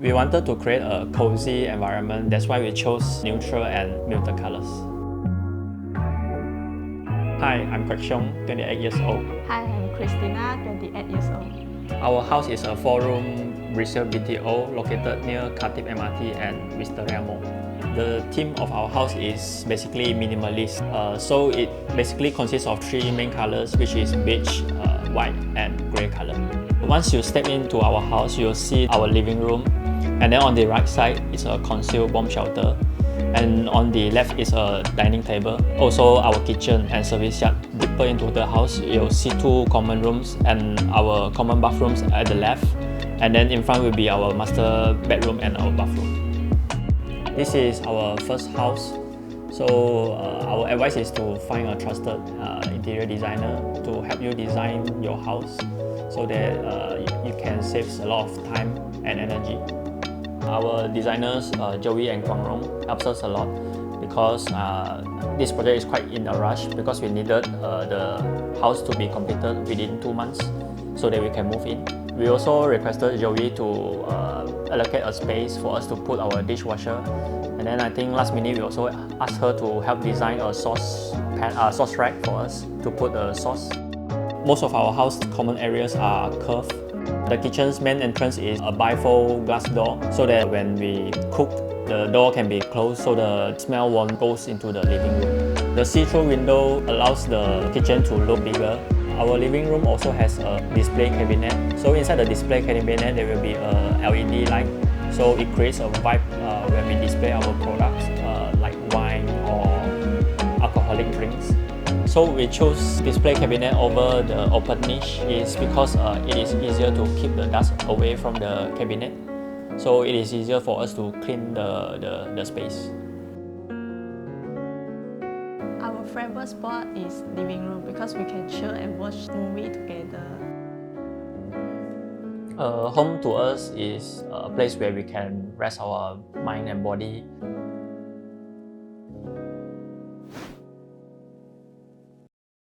We wanted to create a cozy environment, that's why we chose neutral and muted colors. Hi, I'm Kwek Xiong, 28 years old. Hi, I'm Christina, 28 years old. Our house is a 4-room resale BTO located near Khatib MRT and Wisteria Mall. The theme of our house is basically minimalist. So it basically consists of 3 main colors, which is beige, white and grey color. Once you step into our house, you'll see our living room, and then on the right side is a concealed bomb shelter, and on the left is a dining table. Also our kitchen and service yard. Deeper into the house, you'll see 2 common rooms and our common bathrooms at the left, and then in front will be our master bedroom and our bathroom. This is our first house, so our advice is to find a trusted interior designer to help you design your house so that you can save a lot of time and energy. Our designers, Joey and Quang Rong, helps us a lot because this project is quite in a rush because we needed the house to be completed within 2 months so that we can move in. We also requested Joey to allocate a space for us to put our dishwasher, and then I think last minute we also asked her to help design a sauce rack for us to put the sauce. Most of our house common areas are curved. The kitchen's main entrance is a bifold glass door so that when we cook, the door can be closed so the smell won't go into the living room. The see-through window allows the kitchen to look bigger. Our living room also has a display cabinet. So inside the display cabinet there will be a LED light. So it creates a vibe when we display our products like wine or alcoholic drinks. So we chose display cabinet over the open niche is because it is easier to keep the dust away from the cabinet. So it is easier for us to clean the space. Our favorite spot is living room because we can chill and watch movie together. Home to us is a place where we can rest our mind and body.